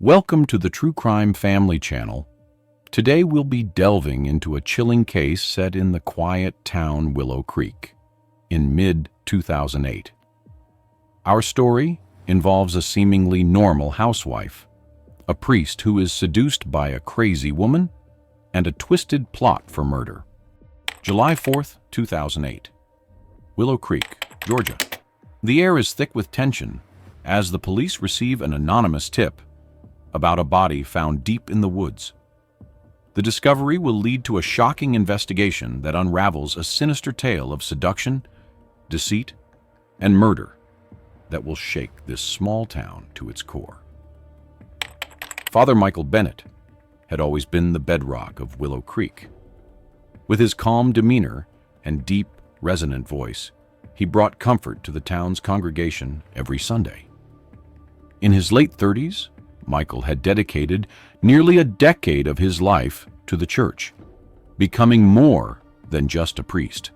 Welcome to the True Crime Family Channel. Today we'll be delving into a chilling case set in the quiet town Willow Creek in mid-2008. Our story involves a seemingly normal housewife, a priest who is seduced by a crazy woman, and a twisted plot for murder. July 4th, 2008. Willow Creek, Georgia. The air is thick with tension as the police receive an anonymous tip about a body found deep in the woods. The discovery will lead to a shocking investigation that unravels a sinister tale of seduction, deceit, and murder that will shake this small town to its core. Father Michael Bennett had always been the bedrock of Willow Creek. With his calm demeanor and deep, resonant voice, he brought comfort to the town's congregation every Sunday. In his late 30s, Michael had dedicated nearly a decade of his life to the church, becoming more than just a priest.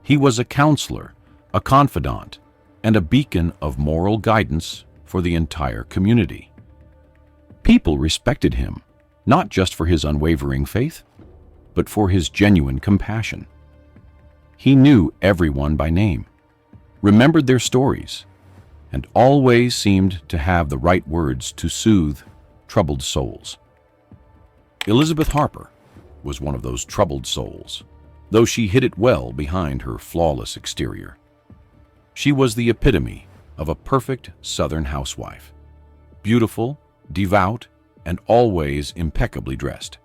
He was a counselor, a confidant, and a beacon of moral guidance for the entire community. People respected him, not just for his unwavering faith, but for his genuine compassion. He knew everyone by name, remembered their stories, and always seemed to have the right words to soothe troubled souls. Elizabeth Harper was one of those troubled souls, though she hid it well behind her flawless exterior. She was the epitome of a perfect Southern housewife, beautiful, devout, and always impeccably dressed.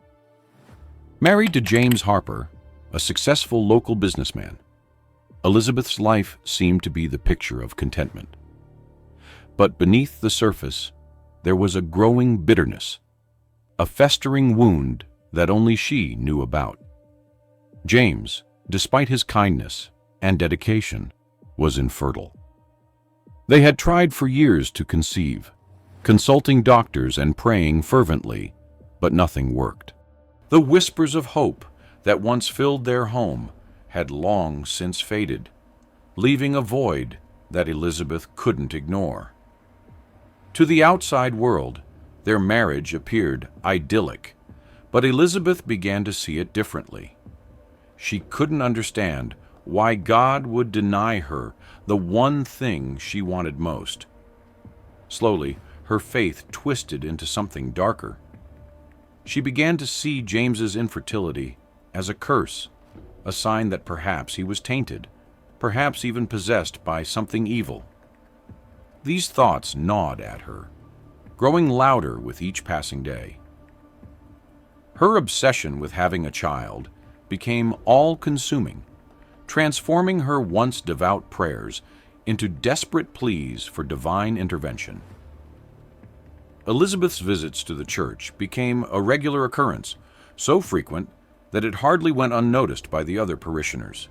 Married to James Harper, a successful local businessman, Elizabeth's life seemed to be the picture of contentment. But beneath the surface, there was a growing bitterness, a festering wound that only she knew about. James, despite his kindness and dedication, was infertile. They had tried for years to conceive, consulting doctors and praying fervently, but nothing worked. The whispers of hope that once filled their home had long since faded, leaving a void that Elizabeth couldn't ignore. To the outside world, their marriage appeared idyllic, but Elizabeth began to see it differently. She couldn't understand why God would deny her the one thing she wanted most. Slowly, her faith twisted into something darker. She began to see James's infertility as a curse, a sign that perhaps he was tainted, perhaps even possessed by something evil. These thoughts gnawed at her, growing louder with each passing day. Her obsession with having a child became all-consuming, transforming her once devout prayers into desperate pleas for divine intervention. Elizabeth's visits to the church became a regular occurrence, so frequent that it hardly went unnoticed by the other parishioners.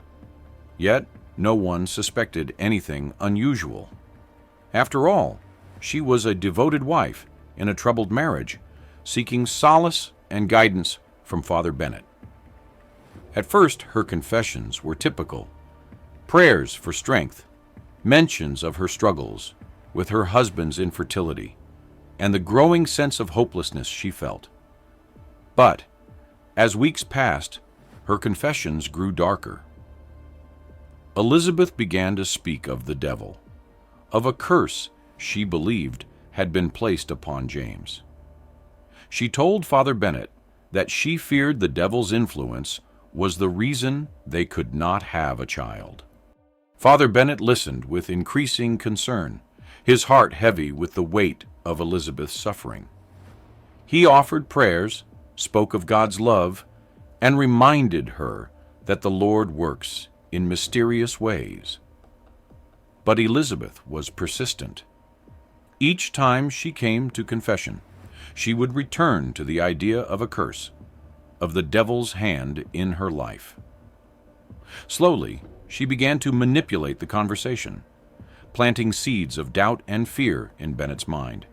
Yet, no one suspected anything unusual. After all, she was a devoted wife in a troubled marriage, seeking solace and guidance from Father Bennett. At first, her confessions were typical: prayers for strength, mentions of her struggles with her husband's infertility, and the growing sense of hopelessness she felt. But, as weeks passed, her confessions grew darker. Elizabeth began to speak of the devil, of a curse she believed had been placed upon James. She told Father Bennett that she feared the devil's influence was the reason they could not have a child. Father Bennett listened with increasing concern, his heart heavy with the weight of Elizabeth's suffering. He offered prayers, spoke of God's love, and reminded her that the Lord works in mysterious ways. But Elizabeth was persistent. Each time she came to confession, she would return to the idea of a curse, of the devil's hand in her life. Slowly, she began to manipulate the conversation, planting seeds of doubt and fear in Bennett's mind.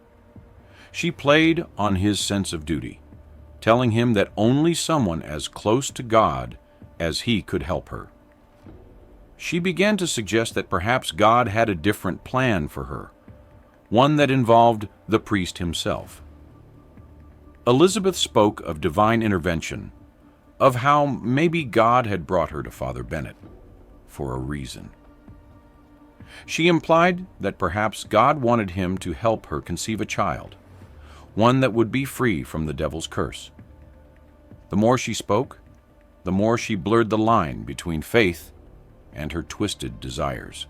She played on his sense of duty, telling him that only someone as close to God as he could help her. She began to suggest that perhaps God had a different plan for her, one that involved the priest himself. Elizabeth spoke of divine intervention, of how maybe God had brought her to Father Bennett for a reason. She implied that perhaps God wanted him to help her conceive a child, one that would be free from the devil's curse. The more she spoke, the more she blurred the line between faith and her twisted desires.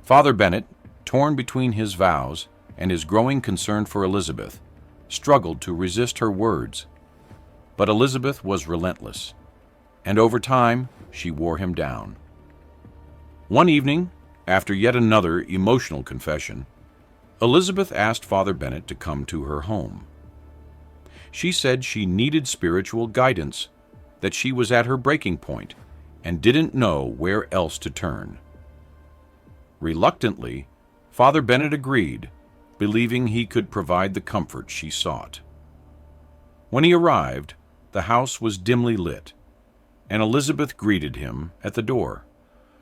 Father Bennett, torn between his vows and his growing concern for Elizabeth, struggled to resist her words. But Elizabeth was relentless, and over time she wore him down. One evening, after yet another emotional confession, Elizabeth asked Father Bennett to come to her home. She said she needed spiritual guidance, that she was at her breaking point and didn't know where else to turn. Reluctantly, Father Bennett agreed, believing he could provide the comfort she sought. When he arrived, the house was dimly lit, and Elizabeth greeted him at the door,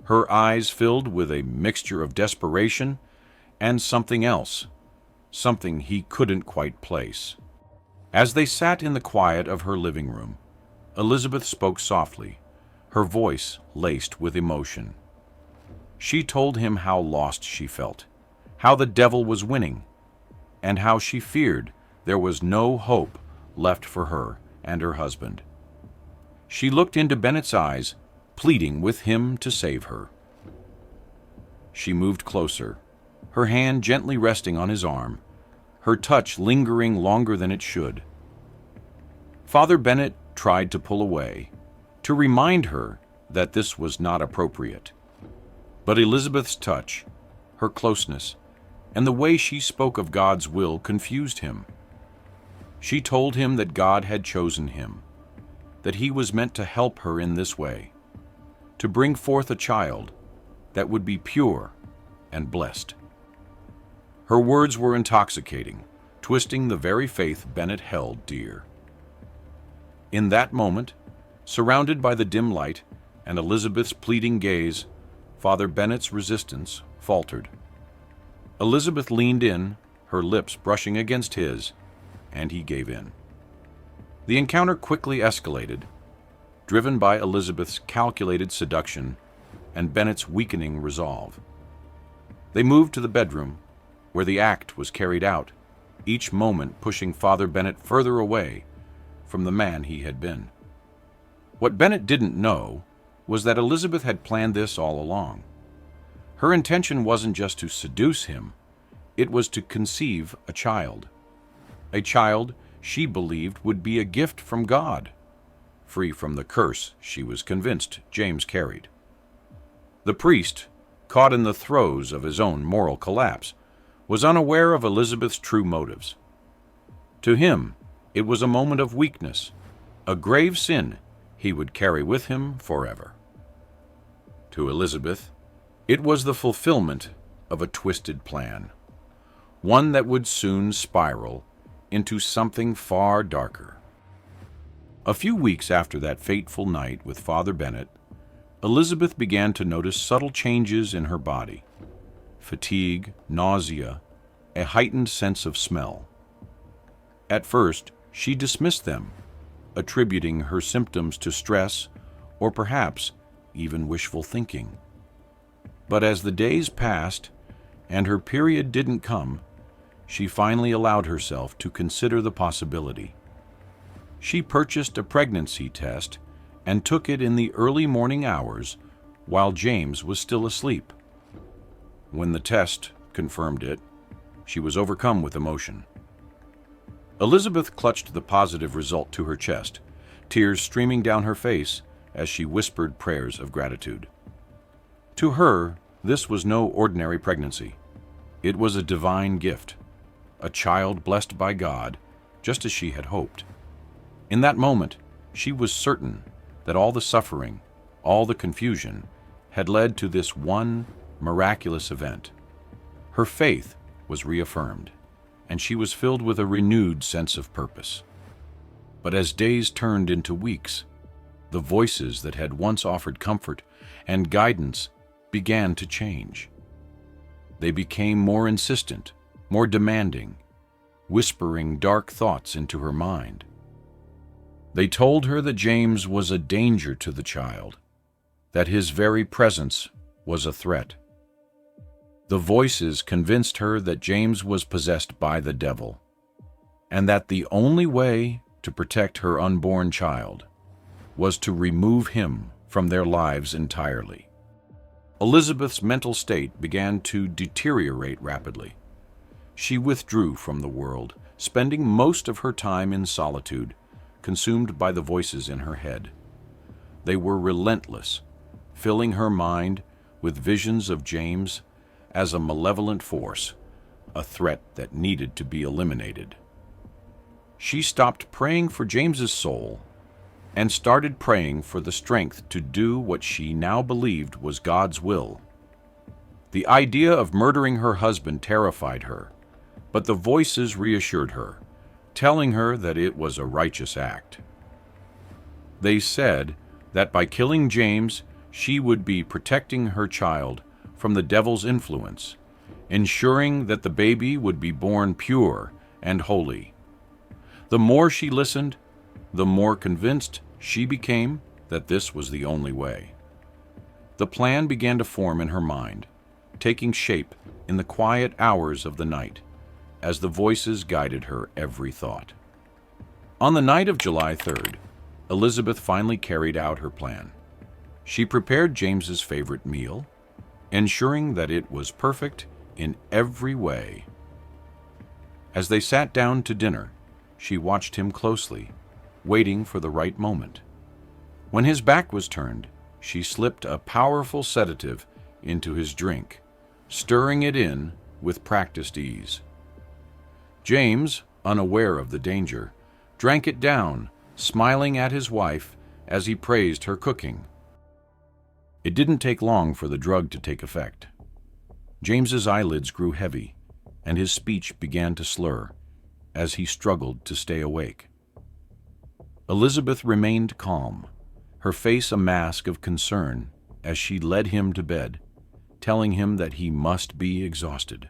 her eyes filled with a mixture of desperation and something else, something he couldn't quite place. As they sat in the quiet of her living room, Elizabeth spoke softly, her voice laced with emotion. She told him how lost she felt, how the devil was winning, and how she feared there was no hope left for her and her husband. She looked into Bennett's eyes, pleading with him to save her. She moved closer, her hand gently resting on his arm, her touch lingering longer than it should. Father Bennett tried to pull away, to remind her that this was not appropriate. But Elizabeth's touch, her closeness, and the way she spoke of God's will confused him. She told him that God had chosen him, that he was meant to help her in this way, to bring forth a child that would be pure and blessed. Her words were intoxicating, twisting the very faith Bennett held dear. In that moment, surrounded by the dim light and Elizabeth's pleading gaze, Father Bennett's resistance faltered. Elizabeth leaned in, her lips brushing against his, and he gave in. The encounter quickly escalated, driven by Elizabeth's calculated seduction and Bennett's weakening resolve. They moved to the bedroom, where the act was carried out, each moment pushing Father Bennett further away from the man he had been. What Bennett didn't know was that Elizabeth had planned this all along. Her intention wasn't just to seduce him, it was to conceive a child she believed would be a gift from God, free from the curse she was convinced James carried. The priest, caught in the throes of his own moral collapse, was unaware of Elizabeth's true motives. To him, it was a moment of weakness, a grave sin he would carry with him forever. To Elizabeth, it was the fulfillment of a twisted plan, one that would soon spiral into something far darker. A few weeks after that fateful night with Father Bennett, Elizabeth began to notice subtle changes in her body: fatigue, nausea, a heightened sense of smell. At first, she dismissed them, attributing her symptoms to stress or perhaps even wishful thinking. But as the days passed and her period didn't come, she finally allowed herself to consider the possibility. She purchased a pregnancy test and took it in the early morning hours while James was still asleep. When the test confirmed it, she was overcome with emotion. Elizabeth clutched the positive result to her chest, tears streaming down her face as she whispered prayers of gratitude. To her, this was no ordinary pregnancy. It was a divine gift, a child blessed by God, just as she had hoped. In that moment, she was certain that all the suffering, all the confusion, had led to this one miraculous event. Her faith was reaffirmed, and she was filled with a renewed sense of purpose. But as days turned into weeks, the voices that had once offered comfort and guidance began to change. They became more insistent, more demanding. whispering dark thoughts into her mind. They told her that James was a danger to the child, that his very presence was a threat. The voices convinced her that James was possessed by the devil, and that the only way to protect her unborn child was to remove him from their lives entirely. Elizabeth's mental state began to deteriorate rapidly. She withdrew from the world, spending most of her time in solitude, consumed by the voices in her head. They were relentless, filling her mind with visions of James as a malevolent force, a threat that needed to be eliminated. She stopped praying for James's soul and started praying for the strength to do what she now believed was God's will. The idea of murdering her husband terrified her, but the voices reassured her, telling her that it was a righteous act. They said that by killing James, she would be protecting her child from the devil's influence, ensuring that the baby would be born pure and holy. The more she listened, the more convinced she became that this was the only way. The plan began to form in her mind, taking shape in the quiet hours of the night, as the voices guided her every thought. On the night of July 3rd, Elizabeth finally carried out her plan. She prepared James's favorite meal, ensuring that it was perfect in every way. As they sat down to dinner, she watched him closely, waiting for the right moment. When his back was turned, she slipped a powerful sedative into his drink, stirring it in with practiced ease. James, unaware of the danger, drank it down, smiling at his wife as he praised her cooking. It didn't take long for the drug to take effect. James's eyelids grew heavy, and his speech began to slur as he struggled to stay awake. Elizabeth remained calm, her face a mask of concern as she led him to bed, telling him that he must be exhausted.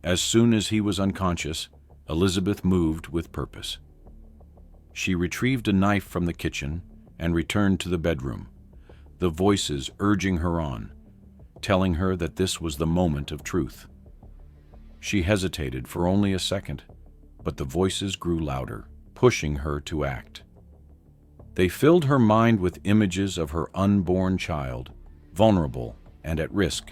As soon as he was unconscious, Elizabeth moved with purpose. She retrieved a knife from the kitchen and returned to the bedroom, the voices urging her on, telling her that this was the moment of truth. She hesitated for only a second, but the voices grew louder, pushing her to act. They filled her mind with images of her unborn child, vulnerable and at risk,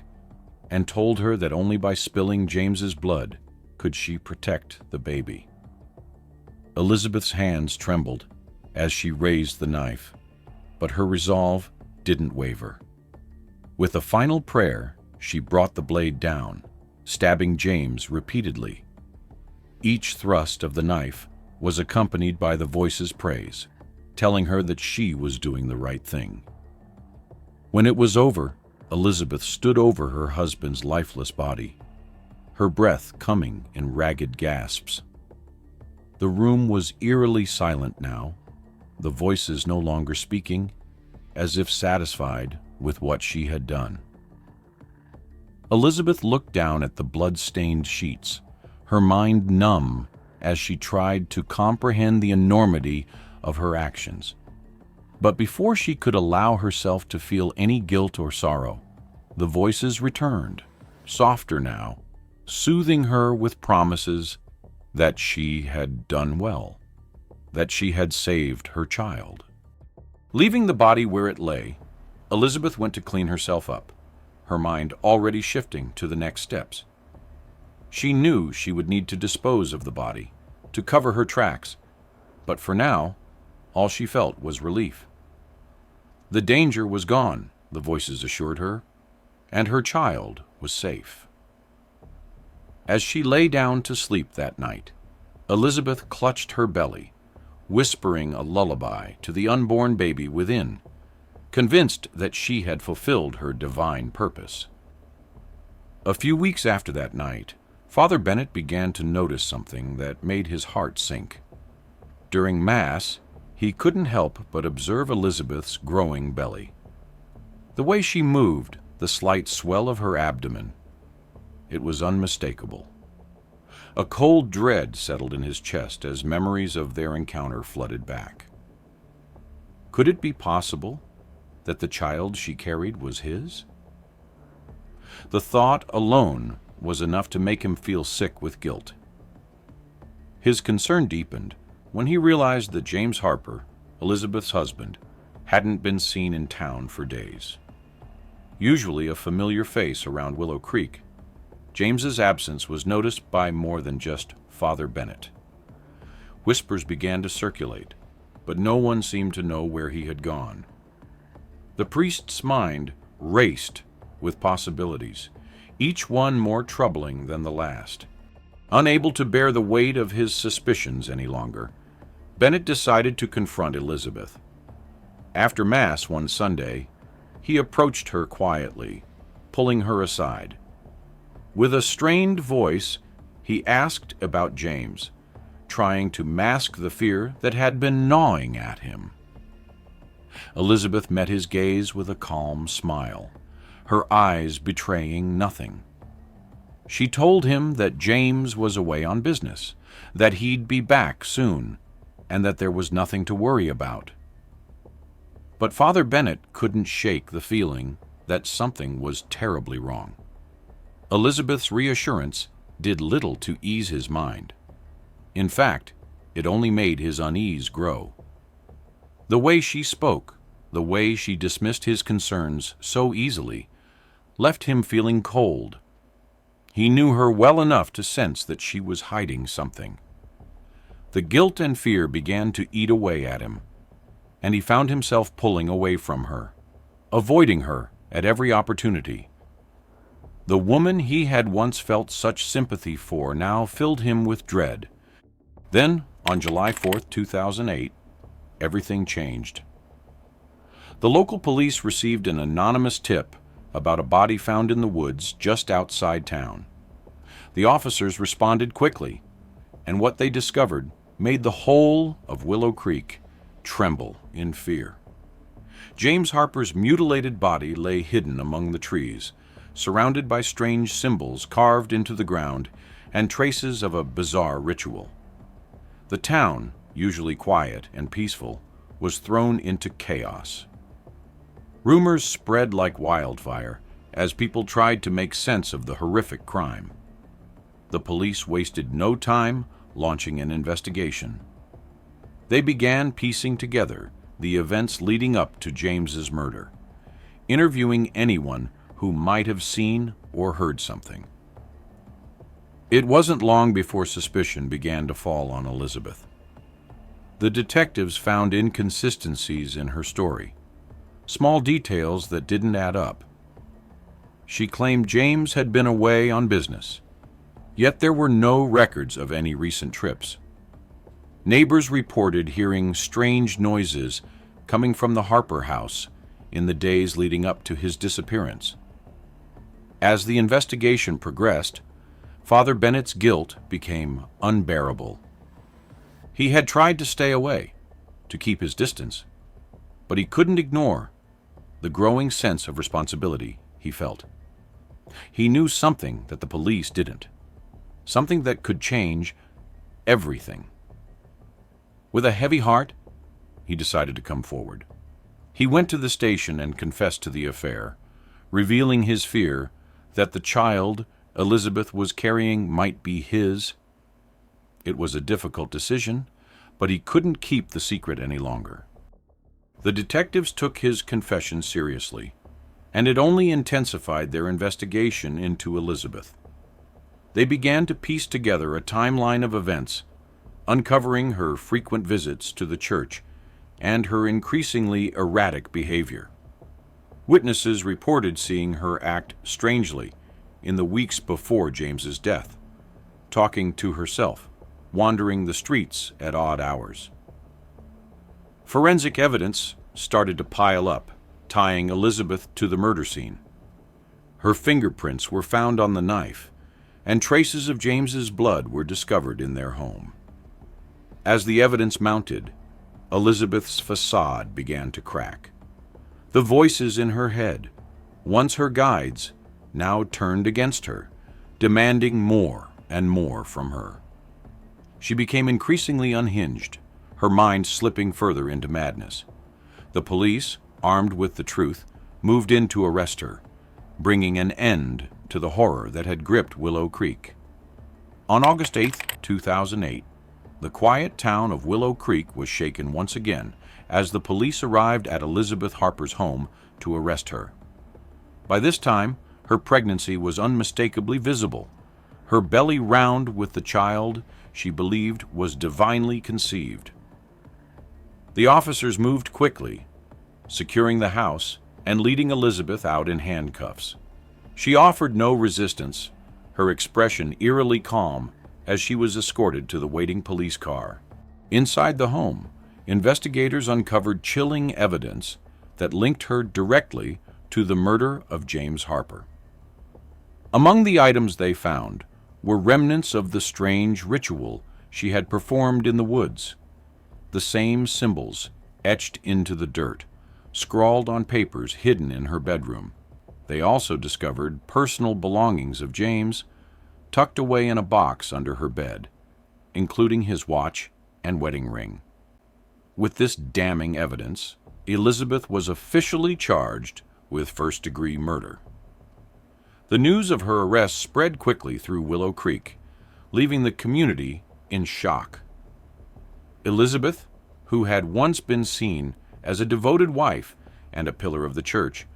and told her that only by spilling James's blood could she protect the baby. Elizabeth's hands trembled as she raised the knife, but her resolve didn't waver. With a final prayer, she brought the blade down, stabbing James repeatedly. Each thrust of the knife was accompanied by the voice's praise, telling her that she was doing the right thing. When it was over, Elizabeth stood over her husband's lifeless body, her breath coming in ragged gasps. The room was eerily silent now, the voices no longer speaking, as if satisfied with what she had done. Elizabeth looked down at the blood-stained sheets, her mind numb as she tried to comprehend the enormity of her actions. But before she could allow herself to feel any guilt or sorrow, the voices returned, softer now, soothing her with promises that she had done well, that she had saved her child. Leaving the body where it lay, Elizabeth went to clean herself up, her mind already shifting to the next steps. She knew she would need to dispose of the body, to cover her tracks, but for now, all she felt was relief. The danger was gone, the voices assured her, and her child was safe. As she lay down to sleep that night, Elizabeth clutched her belly, whispering a lullaby to the unborn baby within, convinced that she had fulfilled her divine purpose. A few weeks after that night, Father Bennett began to notice something that made his heart sink. During Mass, he couldn't help but observe Elizabeth's growing belly. The way she moved, the slight swell of her abdomen, it was unmistakable. A cold dread settled in his chest as memories of their encounter flooded back. Could it be possible that the child she carried was his? The thought alone was enough to make him feel sick with guilt. His concern deepened when he realized that James Harper, Elizabeth's husband, hadn't been seen in town for days. Usually a familiar face around Willow Creek, James's absence was noticed by more than just Father Bennett. Whispers began to circulate, but no one seemed to know where he had gone. The priest's mind raced with possibilities, each one more troubling than the last. Unable to bear the weight of his suspicions any longer, Bennett decided to confront Elizabeth. After Mass one Sunday, he approached her quietly, pulling her aside. With a strained voice, he asked about James, trying to mask the fear that had been gnawing at him. Elizabeth met his gaze with a calm smile, her eyes betraying nothing. She told him that James was away on business, that he'd be back soon, and that there was nothing to worry about. But Father Bennett couldn't shake the feeling that something was terribly wrong. Elizabeth's reassurance did little to ease his mind. In fact, it only made his unease grow. The way she spoke, the way she dismissed his concerns so easily, left him feeling cold. He knew her well enough to sense that she was hiding something. The guilt and fear began to eat away at him, and he found himself pulling away from her, avoiding her at every opportunity. The woman he had once felt such sympathy for now filled him with dread. Then, on July 4th, 2008, everything changed. The local police received an anonymous tip about a body found in the woods just outside town. The officers responded quickly, and what they discovered made the whole of Willow Creek tremble in fear. James Harper's mutilated body lay hidden among the trees, surrounded by strange symbols carved into the ground and traces of a bizarre ritual. The town, usually quiet and peaceful, was thrown into chaos. Rumors spread like wildfire as people tried to make sense of the horrific crime. The police wasted no time launching an investigation. They began piecing together the events leading up to James's murder, interviewing anyone who might have seen or heard something. It wasn't long before suspicion began to fall on Elizabeth. The detectives found inconsistencies in her story, small details that didn't add up. She claimed James had been away on business, yet there were no records of any recent trips. Neighbors reported hearing strange noises coming from the Harper house in the days leading up to his disappearance. As the investigation progressed, Father Bennett's guilt became unbearable. He had tried to stay away, to keep his distance, but he couldn't ignore the growing sense of responsibility he felt. He knew something that the police didn't, something that could change everything. With a heavy heart, he decided to come forward. He went to the station and confessed to the affair, revealing his fear that the child Elizabeth was carrying might be his. It was a difficult decision, but he couldn't keep the secret any longer. The detectives took his confession seriously, and it only intensified their investigation into Elizabeth. They began to piece together a timeline of events, uncovering her frequent visits to the church and her increasingly erratic behavior. Witnesses reported seeing her act strangely in the weeks before James's death, talking to herself, wandering the streets at odd hours. Forensic evidence started to pile up, tying Elizabeth to the murder scene. Her fingerprints were found on the knife, and traces of James's blood were discovered in their home. As the evidence mounted, Elizabeth's facade began to crack. The voices in her head, once her guides, now turned against her, demanding more and more from her. She became increasingly unhinged, her mind slipping further into madness. The police, armed with the truth, moved in to arrest her, bringing an end to the horror that had gripped Willow Creek. On August 8, 2008, the quiet town of Willow Creek was shaken once again as the police arrived at Elizabeth Harper's home to arrest her. By this time, her pregnancy was unmistakably visible, her belly round with the child she believed was divinely conceived. The officers moved quickly, securing the house and leading Elizabeth out in handcuffs. She offered no resistance, her expression eerily calm as she was escorted to the waiting police car. Inside the home, investigators uncovered chilling evidence that linked her directly to the murder of James Harper. Among the items they found were remnants of the strange ritual she had performed in the woods, the same symbols etched into the dirt, scrawled on papers hidden in her bedroom. They also discovered personal belongings of James tucked away in a box under her bed, including his watch and wedding ring. With this damning evidence, Elizabeth was officially charged with first-degree murder. The news of her arrest spread quickly through Willow Creek, leaving the community in shock. Elizabeth, who had once been seen as a devoted wife and a pillar of the church,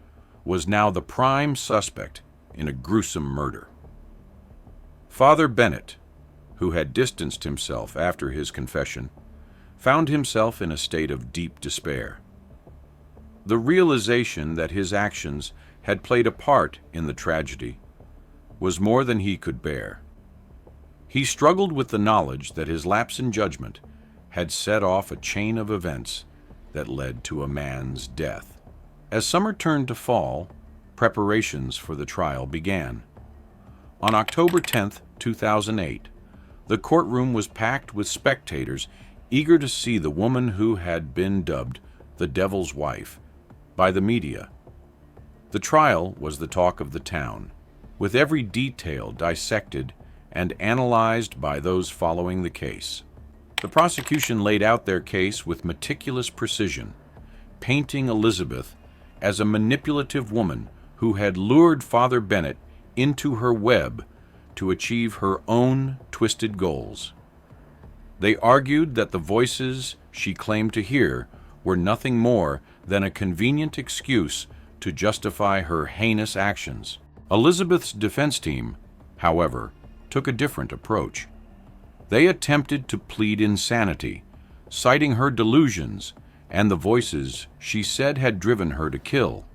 was now the prime suspect in a gruesome murder. Father Bennett, who had distanced himself after his confession, found himself in a state of deep despair. The realization that his actions had played a part in the tragedy was more than he could bear. He struggled with the knowledge that his lapse in judgment had set off a chain of events that led to a man's death. As summer turned to fall, preparations for the trial began. On October 10, 2008, the courtroom was packed with spectators eager to see the woman who had been dubbed the Devil's Wife by the media. The trial was the talk of the town, with every detail dissected and analyzed by those following the case. The prosecution laid out their case with meticulous precision, painting Elizabeth as a manipulative woman who had lured Father Bennett into her web to achieve her own twisted goals. They argued that the voices she claimed to hear were nothing more than a convenient excuse to justify her heinous actions. Elizabeth's defense team, however, took a different approach. They attempted to plead insanity, citing her delusions and the voices she said had driven her to kill.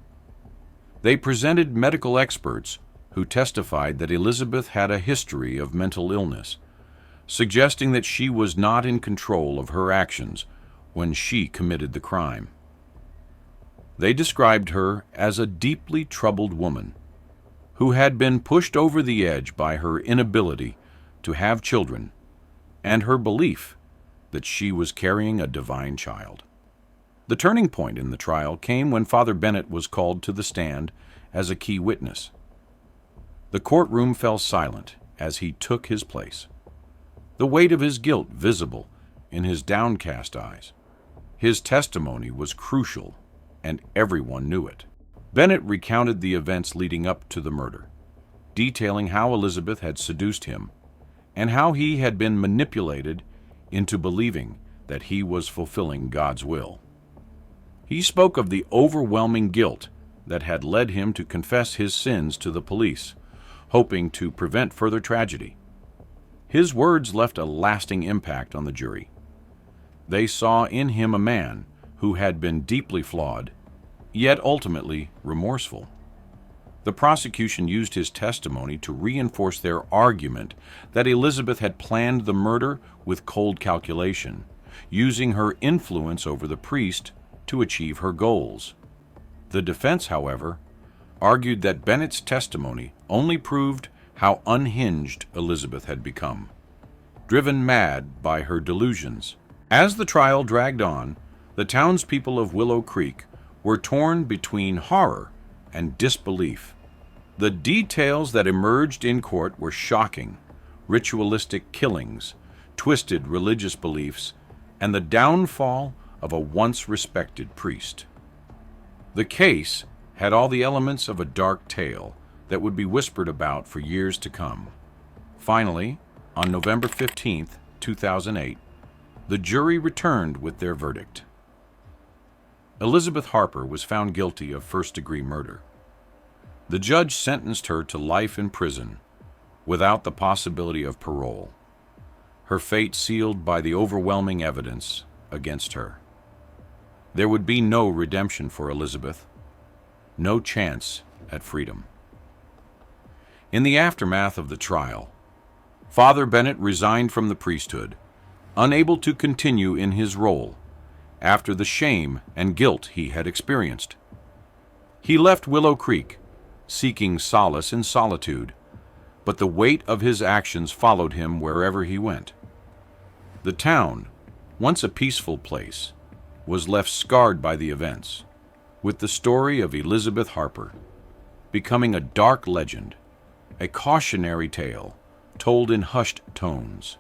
They presented medical experts who testified that Elizabeth had a history of mental illness, suggesting that she was not in control of her actions when she committed the crime. They described her as a deeply troubled woman who had been pushed over the edge by her inability to have children and her belief that she was carrying a divine child. The turning point in the trial came when Father Bennett was called to the stand as a key witness. The courtroom fell silent as he took his place, the weight of his guilt visible in his downcast eyes. His testimony was crucial, and everyone knew it. Bennett recounted the events leading up to the murder, detailing how Elizabeth had seduced him and how he had been manipulated into believing that he was fulfilling God's will. He spoke of the overwhelming guilt that had led him to confess his sins to the police, hoping to prevent further tragedy. His words left a lasting impact on the jury. They saw in him a man who had been deeply flawed, yet ultimately remorseful. The prosecution used his testimony to reinforce their argument that Elizabeth had planned the murder with cold calculation, using her influence over the priest to achieve her goals. The defense, however, argued that Bennett's testimony only proved how unhinged Elizabeth had become, driven mad by her delusions. As the trial dragged on, the townspeople of Willow Creek were torn between horror and disbelief. The details that emerged in court were shocking, ritualistic killings, twisted religious beliefs, and the downfall of a once respected priest. The case had all the elements of a dark tale that would be whispered about for years to come. Finally, on November 15, 2008, the jury returned with their verdict. Elizabeth Harper was found guilty of first-degree murder. The judge sentenced her to life in prison without the possibility of parole, her fate sealed by the overwhelming evidence against her. There would be no redemption for Elizabeth, no chance at freedom. In the aftermath of the trial, Father Bennett resigned from the priesthood, unable to continue in his role after the shame and guilt he had experienced. He left Willow Creek, seeking solace in solitude, but the weight of his actions followed him wherever he went. The town, once a peaceful place, was left scarred by the events, with the story of Elizabeth Harper becoming a dark legend, a cautionary tale told in hushed tones.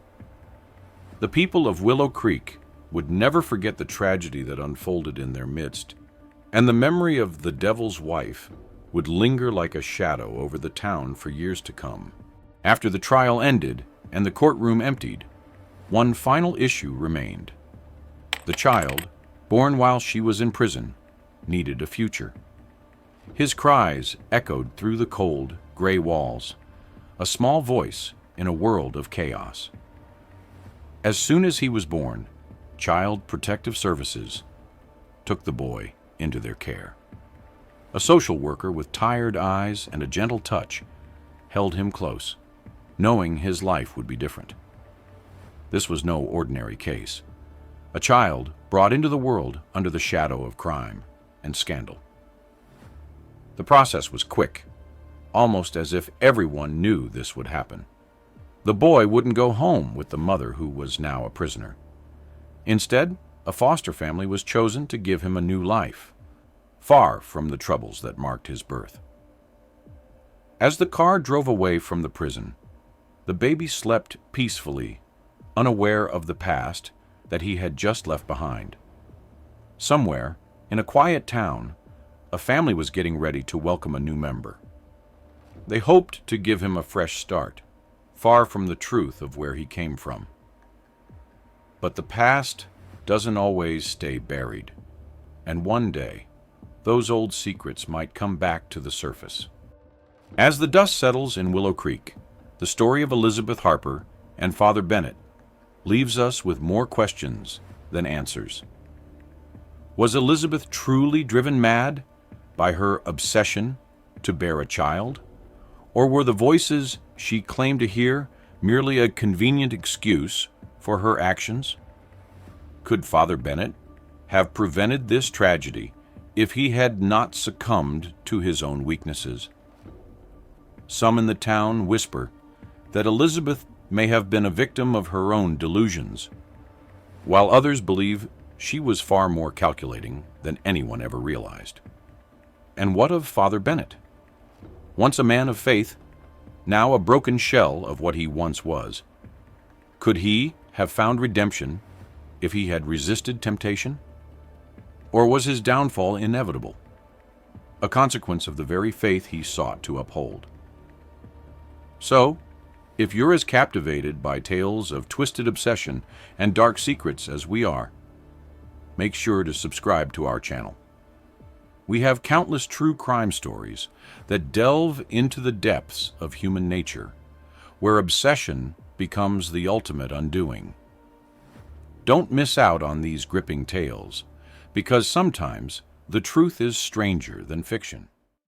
The people of Willow Creek would never forget the tragedy that unfolded in their midst, and the memory of the devil's wife would linger like a shadow over the town for years to come. After the trial ended and the courtroom emptied, one final issue remained. The child, born while she was in prison, needed a future. His cries echoed through the cold, gray walls, a small voice in a world of chaos. As soon as he was born, Child Protective Services took the boy into their care. A social worker with tired eyes and a gentle touch held him close, knowing his life would be different. This was no ordinary case. A child brought into the world under the shadow of crime and scandal. The process was quick, almost as if everyone knew this would happen. The boy wouldn't go home with the mother who was now a prisoner. Instead, a foster family was chosen to give him a new life, far from the troubles that marked his birth. As the car drove away from the prison, the baby slept peacefully, unaware of the past that he had just left behind. Somewhere, in a quiet town, a family was getting ready to welcome a new member. They hoped to give him a fresh start, far from the truth of where he came from. But the past doesn't always stay buried, and one day, those old secrets might come back to the surface. As the dust settles in Willow Creek, the story of Elizabeth Harper and Father Bennett leaves us with more questions than answers. Was Elizabeth truly driven mad by her obsession to bear a child? Or were the voices she claimed to hear merely a convenient excuse for her actions? Could Father Bennett have prevented this tragedy if he had not succumbed to his own weaknesses? Some in the town whisper that Elizabeth may have been a victim of her own delusions, while others believe she was far more calculating than anyone ever realized. And what of Father Bennett? Once a man of faith, now a broken shell of what he once was. Could he have found redemption if he had resisted temptation? Or was his downfall inevitable, a consequence of the very faith he sought to uphold? So, if you're as captivated by tales of twisted obsession and dark secrets as we are, make sure to subscribe to our channel. We have countless true crime stories that delve into the depths of human nature, where obsession becomes the ultimate undoing. Don't miss out on these gripping tales, because sometimes the truth is stranger than fiction.